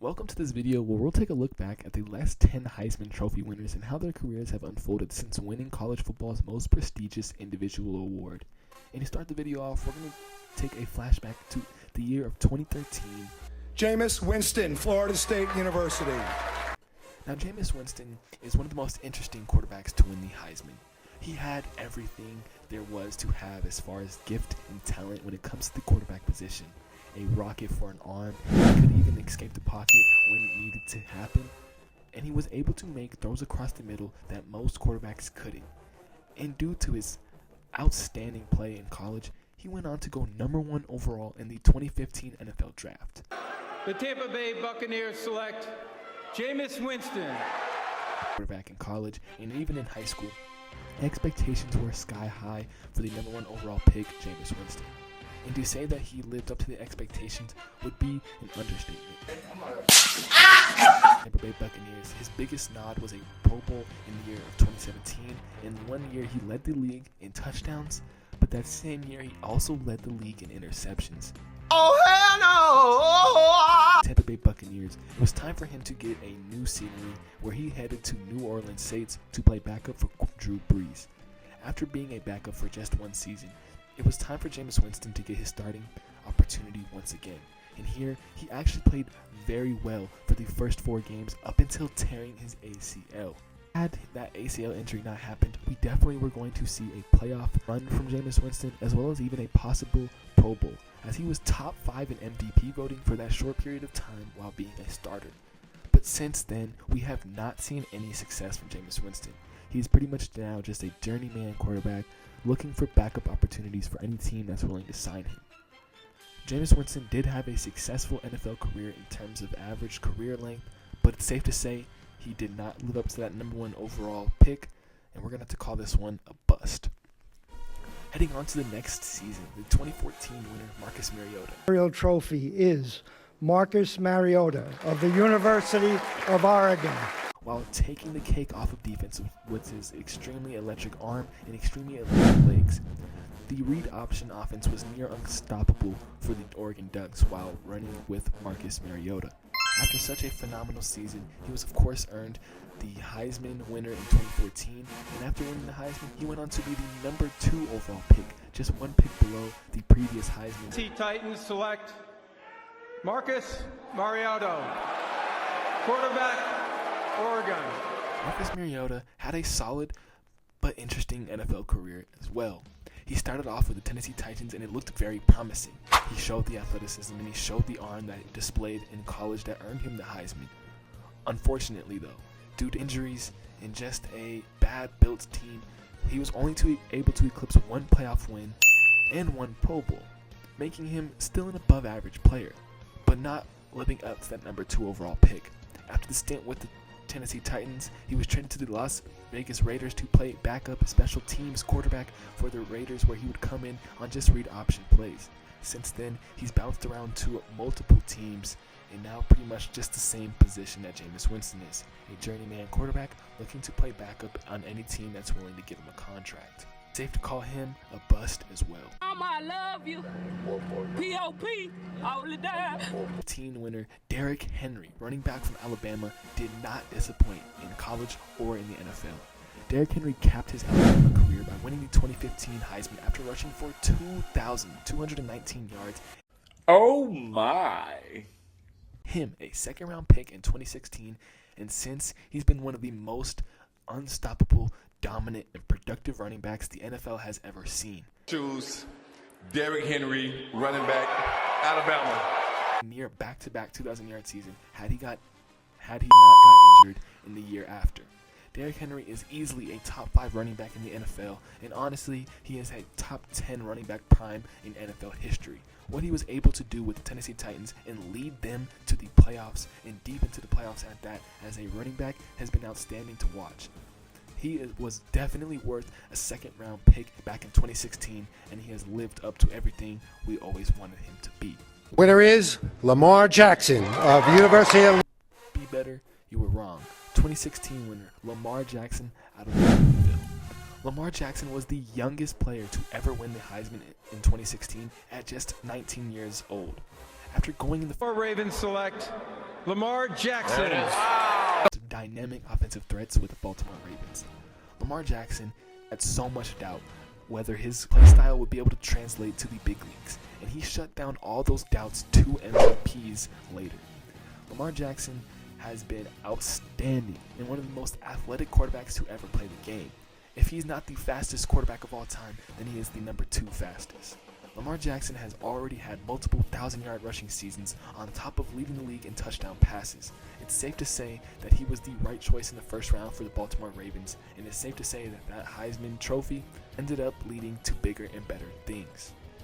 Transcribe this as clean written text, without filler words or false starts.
Welcome to this video where we'll take a look back at the last 10 Heisman Trophy winners and how their careers have unfolded since winning college football's most prestigious individual award. And to start the video off, we're going to take a flashback to the year of 2013. Jameis Winston, Florida State University. Now, Jameis Winston is one of the most interesting quarterbacks to win the Heisman. He had everything there was to have as far as gift and talent when it comes to the quarterback position. A rocket for an arm, he could even escape the pocket when it needed to happen, and he was able to make throws across the middle that most quarterbacks couldn't. And due to his outstanding play in college, he went on to go #1 overall in the 2015 NFL Draft. The Tampa Bay Buccaneers select Jameis Winston. Quarterback in college and even in high school, expectations were sky high for the #1 overall pick, Jameis Winston. And to say that he lived up to the expectations would be an understatement. Tampa Bay Buccaneers, his biggest nod was a Pro Bowl in the year of 2017. In 1 year, he led the league in touchdowns, but that same year, he also led the league in interceptions. Oh, hell no! Tampa Bay Buccaneers, it was time for him to get a new scenery where he headed to New Orleans Saints to play backup for Drew Brees. After being a backup for just 1 season, it was time for Jameis Winston to get his starting opportunity once again. And here, he actually played very well for the first 4 games up until tearing his ACL. Had that ACL injury not happened, we definitely were going to see a playoff run from Jameis Winston as well as even a possible Pro Bowl, as he was top 5 in MVP voting for that short period of time while being a starter. But since then, we have not seen any success from Jameis Winston. He's pretty much now just a journeyman quarterback looking for backup opportunities for any team that's willing to sign him. Jameis Winston did have a successful NFL career in terms of average career length, but it's safe to say he did not live up to that #1 overall pick, and we're going to have to call this one a bust. Heading on to the next season, the 2014 winner, Marcus Mariota. Memorial Trophy is Marcus Mariota of the University of Oregon. While taking the cake off of defense with his extremely electric arm and extremely electric legs, the read option offense was near unstoppable for the Oregon Ducks while running with Marcus Mariota. After such a phenomenal season, he was of course earned the Heisman winner in 2014, and after winning the Heisman, he went on to be the #2 overall pick, just 1 pick below the previous Heisman. Titans select Marcus Mariota, quarterback, Oregon. Marcus Mariota had a solid but interesting NFL career as well. He started off with the Tennessee Titans and it looked very promising. He showed the athleticism and he showed the arm that he displayed in college that earned him the Heisman. Unfortunately though, due to injuries and just a bad built team, he was only able to eclipse 1 playoff win and 1 Pro Bowl, making him still an above average player, but not living up to that #2 overall pick. After the stint with the Tennessee Titans, he was traded to the Las Vegas Raiders to play backup special teams quarterback for the Raiders, where he would come in on just read option plays. Since then, he's bounced around to multiple teams and now pretty much just the same position that Jameis Winston is, a journeyman quarterback looking to play backup on any team that's willing to give him a contract. Safe to call him a bust as well. I love you. P.O.P. all the time. Teen winner Derrick Henry, running back from Alabama, did not disappoint in college or in the NFL. Derrick Henry capped his Alabama career by winning the 2015 Heisman after rushing for 2,219 yards. Oh my! Him, a second-round pick in 2016, and since he's been one of the most unstoppable, dominant, and productive running backs the NFL has ever seen. Choose Derrick Henry, running back, Alabama. Near back-to-back 2,000-yard season had he not got injured in the year after. Derrick Henry is easily a top 5 running back in the NFL, and honestly, he has a top 10 running back prime in NFL history. What he was able to do with the Tennessee Titans and lead them to the playoffs and deep into the playoffs at that as a running back has been outstanding to watch. He was definitely worth a second-round pick back in 2016, and he has lived up to everything we always wanted him to be. Winner is Lamar Jackson of University of... Be better, you were wrong. 2016 winner Lamar Jackson out of Louisville. Lamar Jackson was the youngest player to ever win the Heisman in 2016 at just 19 years old. After going in the Ravens select Lamar Jackson. Dynamic offensive threats with the Baltimore Ravens. Lamar Jackson had so much doubt whether his play style would be able to translate to the big leagues, and he shut down all those doubts 2 MVPs later. Lamar Jackson has been outstanding and one of the most athletic quarterbacks to ever play the game. If he's not the fastest quarterback of all time, then he is the number 2 fastest. Lamar Jackson has already had multiple 1,000-yard rushing seasons on top of leading the league in touchdown passes. It's safe to say that he was the right choice in the first round for the Baltimore Ravens, and it's safe to say that that Heisman trophy ended up leading to bigger and better things.